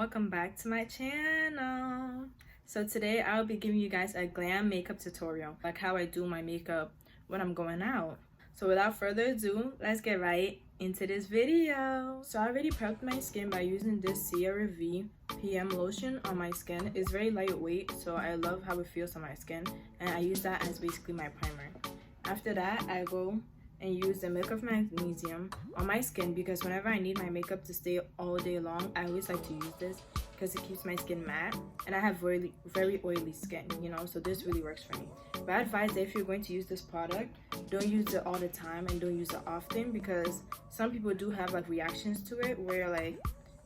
welcome back to my channel. So today I'll be giving you guys a glam makeup tutorial, like how I do my makeup when I'm going out. So without further ado, let's get right into this video. So I already prepped my skin by using this CeraVe PM lotion on my skin. It's very lightweight, so I love how it feels on my skin, and I use that as basically my primer. After that, I go and use the Milk of Magnesium on my skin because whenever I need my makeup to stay all day long, I always like to use this because it keeps my skin matte, and I have very oily skin, you know, so this really works for me. But I advise that if you're going to use this product, don't use it all the time and don't use it often, because some people do have like reactions to it where, like,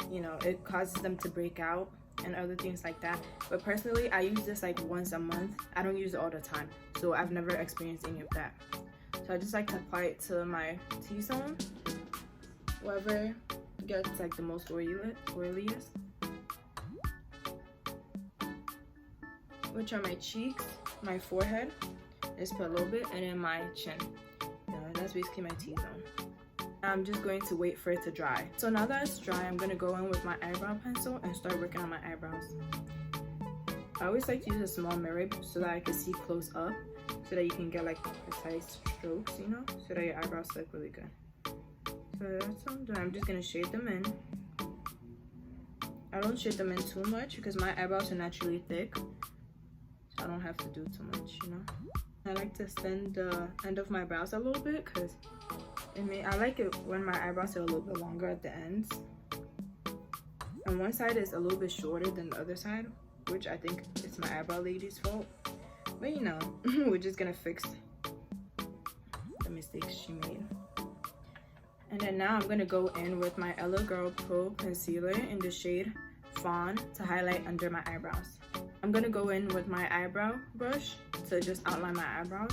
you know, it causes them to break out and other things like that. But personally, I use this like once a month. I don't use it all the time, so I've never experienced any of that. So I just like to apply it to my T-zone, wherever gets like the most oiliest, which are my cheeks, my forehead, just put a little bit, and then my chin. That's basically my T-zone. I'm just going to wait for it to dry. So now that it's dry, I'm gonna go in with my eyebrow pencil and start working on my eyebrows. I always like to use a small mirror so that I can see close up, so that you can get like precise strokes, you know, so that your eyebrows look really good. So that's what I'm doing. I'm just gonna shade them in. I don't shade them in too much because my eyebrows are naturally thick, so I don't have to do too much, you know. I like to extend the end of my brows a little bit because I like it when my eyebrows are a little bit longer at the ends. And one side is a little bit shorter than the other side, which I think it's my eyebrow lady's fault. But you know, we're just gonna fix the mistakes she made. And then now I'm gonna go in with my LA Girl Pro Concealer in the shade Fawn to highlight under my eyebrows. I'm gonna go in with my eyebrow brush to just outline my eyebrows.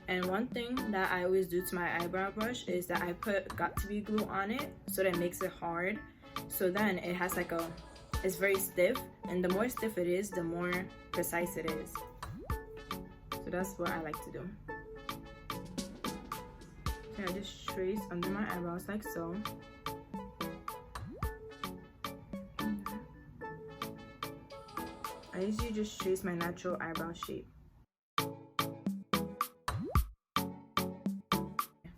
And one thing that I always do to my eyebrow brush is that I put got-to-be glue on it so that it makes it hard. So then it has like it's very stiff, and the more stiff it is, the more precise it is. So that's what I like to do. So I just trace under my eyebrows like so. I usually just trace my natural eyebrow shape.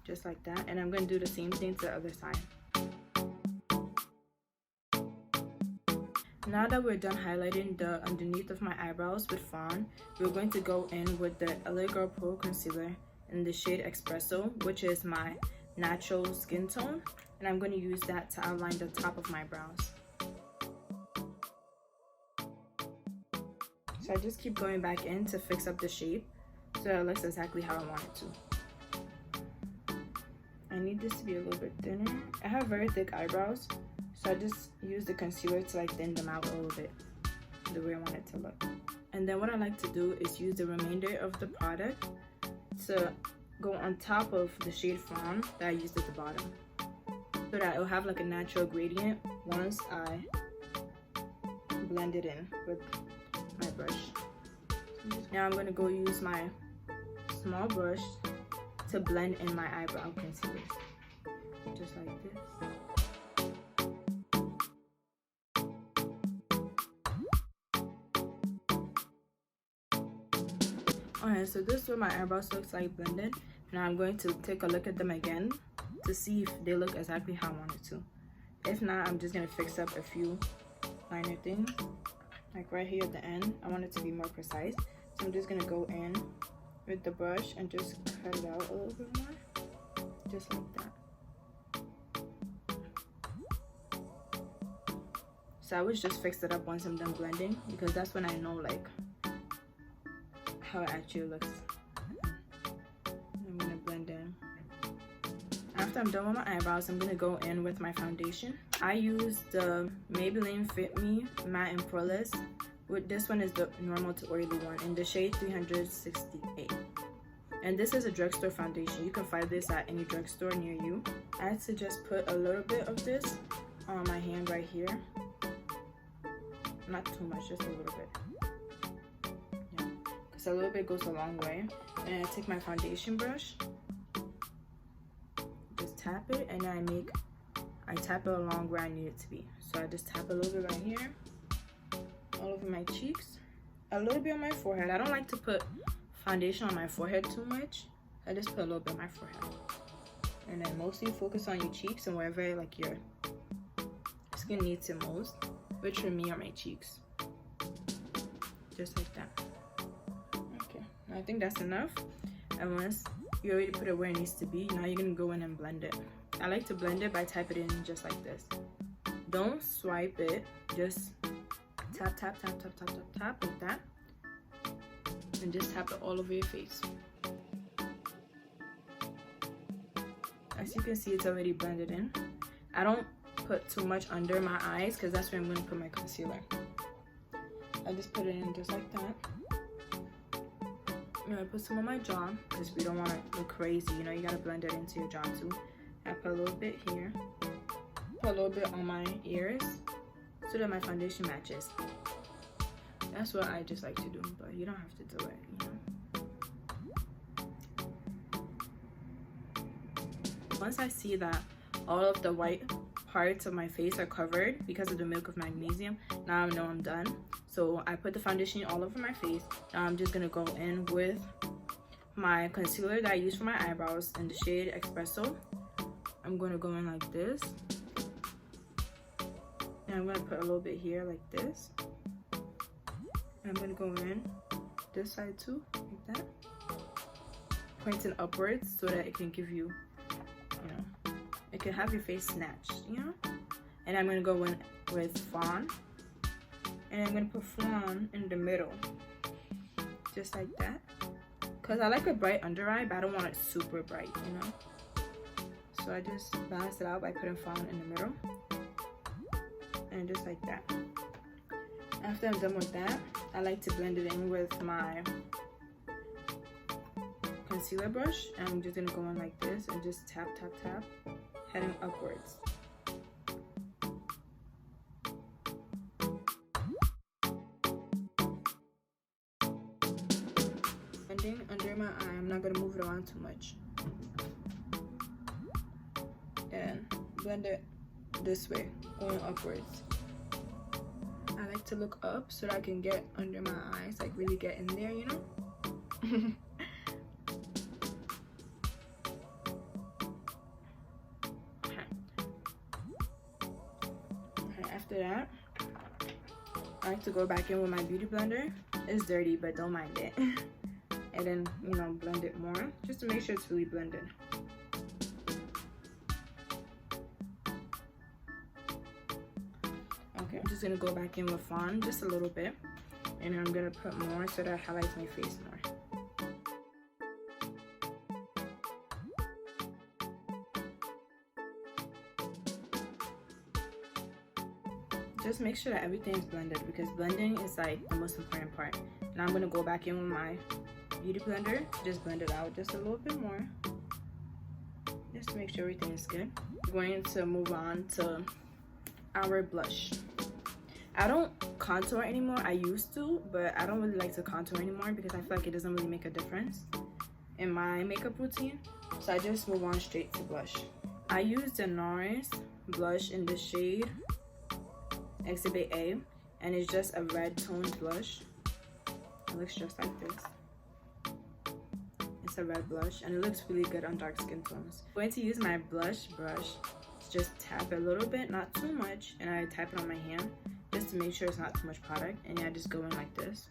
Just like that. And I'm going to do the same thing to the other side. Now that we're done highlighting the underneath of my eyebrows with Fawn, we're going to go in with the LA Girl Pro Concealer in the shade Espresso, which is my natural skin tone. And I'm going to use that to outline the top of my brows. So I just keep going back in to fix up the shape so it looks exactly how I want it to. I need this to be a little bit thinner. I have very thick eyebrows, so I just use the concealer to like thin them out a little bit, the way I want it to look. And then what I like to do is use the remainder of the product to go on top of the shade Fawn that I used at the bottom, so that it'll have like a natural gradient once I blend it in with my brush. Now I'm going to go use my small brush to blend in my eyebrow concealer, just like this. Alright, so this is what my eyebrows looks like blended. Now I'm going to take a look at them again to see if they look exactly how I want it to. If not, I'm just going to fix up a few minor things. Like right here at the end, I want it to be more precise. So I'm just going to go in with the brush and just cut it out a little bit more, just like that. So I would just fix it up once I'm done blending, because that's when I know like how it actually looks. I'm gonna blend in. After I'm done with my eyebrows, I'm gonna go in with my foundation. I use the Maybelline Fit Me Matte and Poreless. This one is the normal to oily one in the shade 368. And this is a drugstore foundation. You can find this at any drugstore near you. I had to just put a little bit of this on my hand right here. Not too much, just a little bit. Yeah, because a little bit goes a long way. And I take my foundation brush, just tap it, and then I make I tap it along where I need it to be. So I just tap a little bit right here, all over my cheeks, a little bit on my forehead. I don't like to put foundation on my forehead too much. I just put a little bit on my forehead. And then mostly focus on your cheeks and wherever like your skin needs it most, which for me are my cheeks. Just like that. Okay, I think that's enough. And once you already put it where it needs to be, now you're gonna go in and blend it. I like to blend it by typing it in just like this. Don't swipe it, just tap, tap, tap, tap, tap, tap, tap, like that. And just tap it all over your face. As you can see, it's already blended in. I don't put too much under my eyes because that's where I'm gonna put my concealer. I just put it in just like that. I'm gonna put some on my jaw because we don't want to look crazy. You know, you gotta blend it into your jaw too. I put a little bit here. Put a little bit on my ears so that my foundation matches. That's what I just like to do, but you don't have to do it, you know. Once I see that all of the white parts of my face are covered because of the milk of magnesium, now I know I'm done. So I put the foundation all over my face. Now I'm just gonna go in with my concealer that I use for my eyebrows in the shade Espresso. I'm gonna go in like this. And I'm gonna put a little bit here like this. And I'm gonna go in this side too, like that. Pointing upwards so that it can give you, you know, it can have your face snatched, you know? And I'm gonna go in with Fawn. And I'm gonna put Fawn in the middle. Just like that. Cause I like a bright under eye, but I don't want it super bright, you know? So I just balance it out by putting Fawn in the middle. And just like that. After I'm done with that, I like to blend it in with my concealer brush. And I'm just gonna go in like this and just tap, tap, tap, heading upwards. Blending under my eye, I'm not gonna move it around too much. And blend it this way, going upwards. I like to look up so that I can get under my eyes, like really get in there, you know? Okay. After that, I like to go back in with my beauty blender. It's dirty, but don't mind it. And then, you know, blend it more, just to make sure it's really blended. Okay, I'm just gonna go back in with Fawn just a little bit, and I'm gonna put more so that it highlights my face more. Just make sure that everything is blended because blending is like the most important part. Now I'm gonna go back in with my beauty blender, just blend it out just a little bit more, just to make sure everything is good. We're going to move on to our blush. I don't contour anymore. I used to, but I don't really like to contour anymore because I feel like it doesn't really make a difference in my makeup routine. So I just move on straight to blush. I use the NARS blush in the shade Exhibit A, and it's just a red toned blush. It looks just like this. It's a red blush and it looks really good on dark skin tones. I'm going to use my blush brush to just tap it a little bit, not too much, and I tap it on my hand just to make sure it's not too much product, and I just go in like this.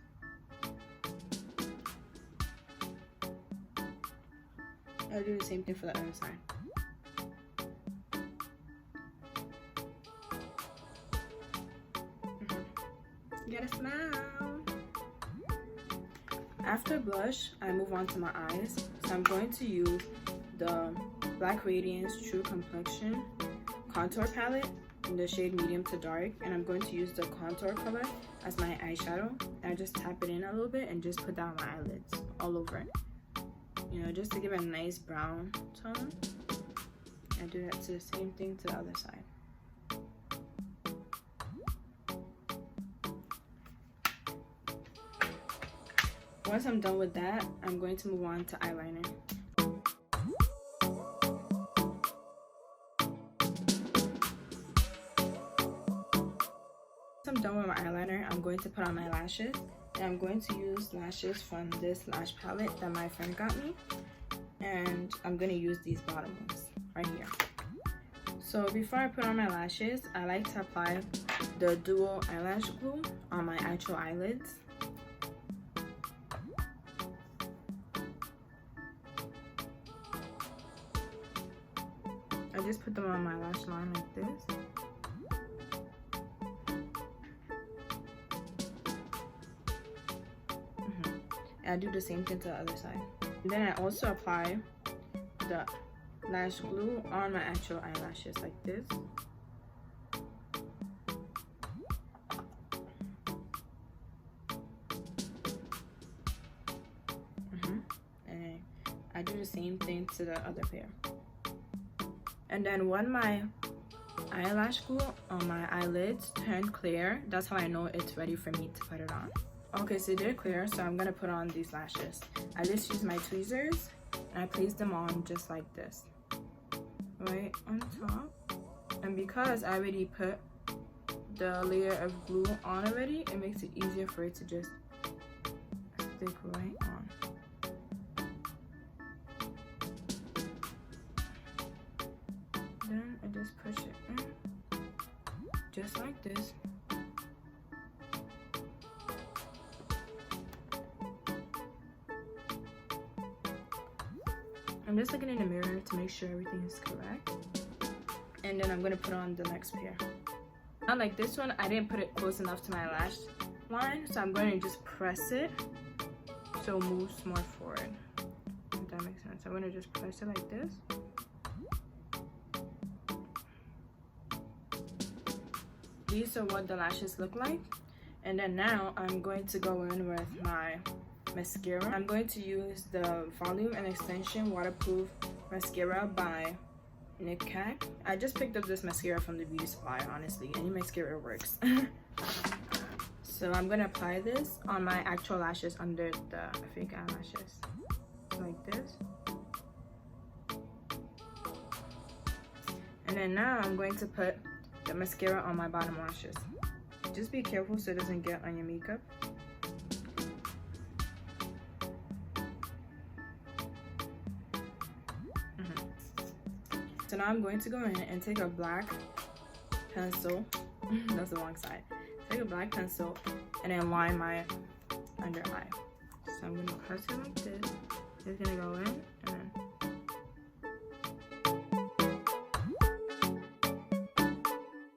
I'll do the same thing for the other side. Get a smile. After blush, I move on to my eyes. So I'm going to use the Black Radiance True Complexion Contour Palette in the shade medium to dark, and I'm going to use the contour color as my eyeshadow. And I just tap it in a little bit and just put down my eyelids all over it. You know, just to give it a nice brown tone. I do that to the same thing to the other side. Once I'm done with that, I'm going to move on to eyeliner. I'm done with my eyeliner, I'm going to put on my lashes. And I'm going to use lashes from this lash palette that my friend got me. And I'm going to use these bottom ones right here. So before I put on my lashes, I like to apply the dual eyelash glue on my actual eyelids. I just put them on my lash line like this. I do the same thing to the other side. And then I also apply the lash glue on my actual eyelashes like this. And I do the same thing to the other pair. And then when my eyelash glue on my eyelids turn clear, that's how I know it's ready for me to put it on. Okay, so they're clear, so I'm gonna put on these lashes. I just use my tweezers and I place them on just like this, right on top. And because I already put the layer of glue on already, it makes it easier for it to just stick right on. Then I just push it in, just like this. I'm just looking in the mirror to make sure everything is correct. And then I'm gonna put on the next pair. Now like this one, I didn't put it close enough to my lash line, so I'm going to just press it so it moves more forward. If that makes sense. I'm gonna just press it like this. These are what the lashes look like. And then now I'm going to go in with my mascara. I'm going to use the Volume and Extension Waterproof Mascara by Nick Cat. I just picked up this mascara from the beauty supply, honestly. Any mascara works. So I'm gonna apply this on my actual lashes under the fake eyelashes. Like this. And then now I'm going to put the mascara on my bottom lashes. Just be careful so it doesn't get on your makeup. So now I'm going to go in and take a black pencil. That's the wrong side. Take a black pencil and then line my under eye. So I'm going to press it like this. It's going to go in and then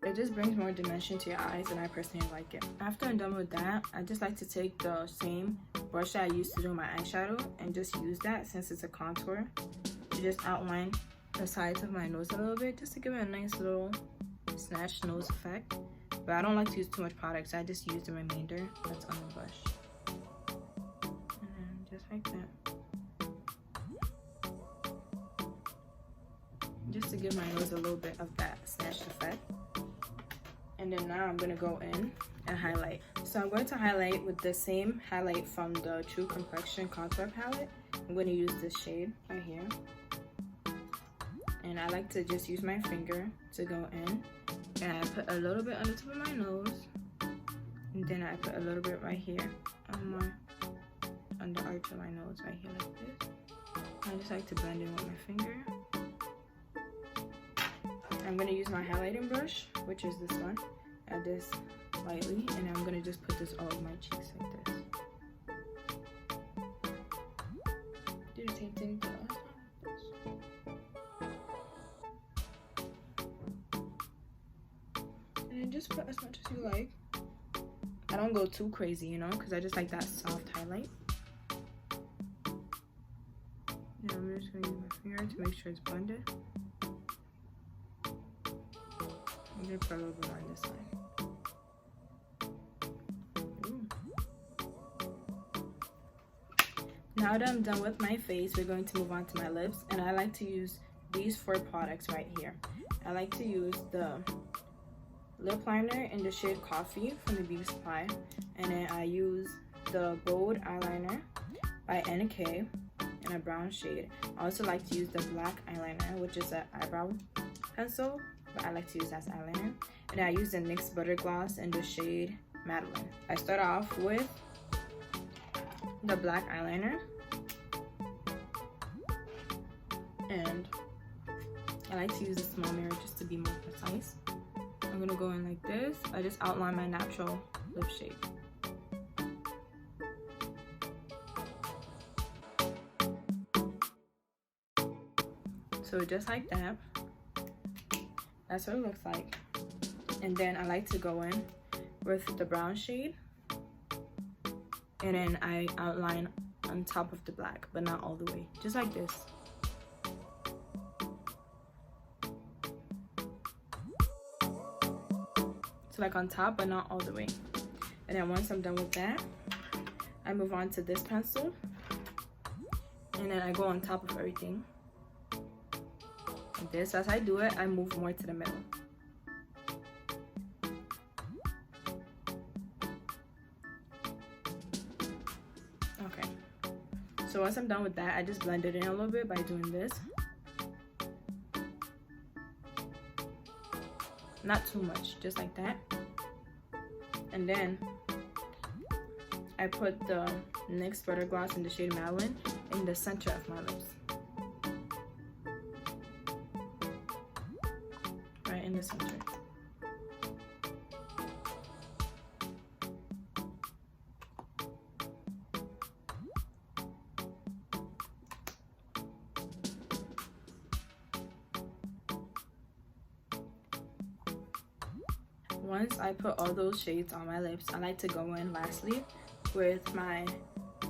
it just brings more dimension to your eyes and I personally like it. After I'm done with that, I just like to take the same brush that I used to do my eyeshadow and just use that, since it's a contour, to just outline the sides of my nose a little bit, just to give it a nice little snatched nose effect. But I don't like to use too much product, so I just use the remainder that's on the brush. And then just like that. Just to give my nose a little bit of that snatched effect. And then now I'm going to go in and highlight. So I'm going to highlight with the same highlight from the True Complexion Contour Palette. I'm going to use this shade right here. And I like to just use my finger to go in. And I put a little bit on the tip of my nose. And then I put a little bit right here on the arch of my nose, right here like this. I just like to blend in with my finger. I'm going to use my highlighting brush, which is this one. Add this lightly, and I'm going to just put this all over my cheeks like this. Do the same thing to the last one. And just put as much as you like. I don't go too crazy, you know, because I just like that soft highlight. And I'm just going to use my finger to make sure it's blended. I'm going to put a little bit on this side. Ooh. Now that I'm done with my face, we're going to move on to my lips. And I like to use these 4 products right here. I like to use the lip liner in the shade Coffee from the Beauty Supply. And then I use the Bold Eyeliner by NK in a brown shade. I also like to use the black eyeliner, which is an eyebrow pencil but I like to use as eyeliner. And then I use the NYX Butter Gloss in the shade Madeline. I start off with the black eyeliner, and I like to use a small mirror just to be more precise. I'm gonna go in like this. I just outline my natural lip shape. So just like that, that's what it looks like. And then I like to go in with the brown shade, and then I outline on top of the black, but not all the way, just like this. So like on top, but not all the way. And then once I'm done with that, I move on to this pencil, and then I go on top of everything like this. As I do it, I move more to the middle. Okay, so once I'm done with that, I just blend it in a little bit by doing this. Not too much, just like that. And then I put the NYX Butter Gloss in the shade Madeline in the center of my lips. Right in the center. Once I put all those shades on my lips, I like to go in lastly with my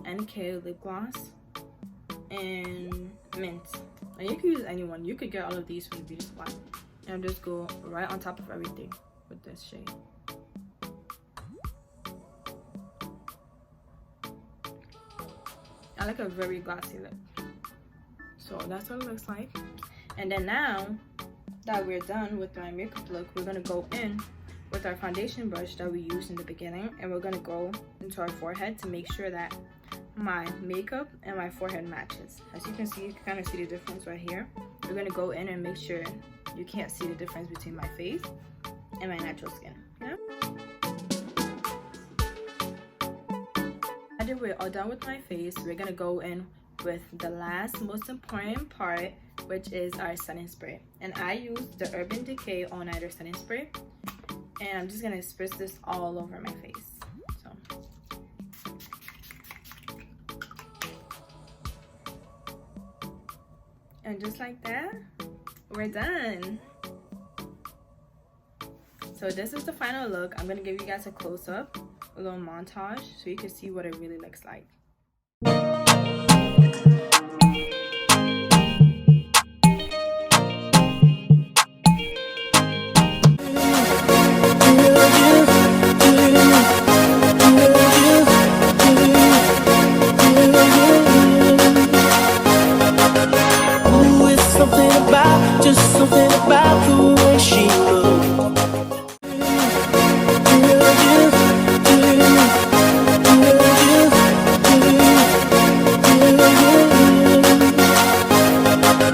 NK lip gloss and mint. And you can use any one. You could get all of these from the beauty supply. And just go right on top of everything with this shade. I like a very glossy lip. So that's what it looks like. And then now that we're done with my makeup look, we're gonna go in with our foundation brush that we used in the beginning, and we're gonna go into our forehead to make sure that my makeup and my forehead matches. As you can see, you can kind of see the difference right here. We're gonna go in and make sure you can't see the difference between my face and my natural skin. Yeah. Now that we're all done with my face, we're gonna go in with the last most important part, which is our setting spray. And I use the Urban Decay All Nighter setting spray. And I'm just gonna spritz this all over my face. So. And just like that, we're done. So this is the final look. I'm gonna give you guys a close-up, a little montage, so you can see what it really looks like. Just something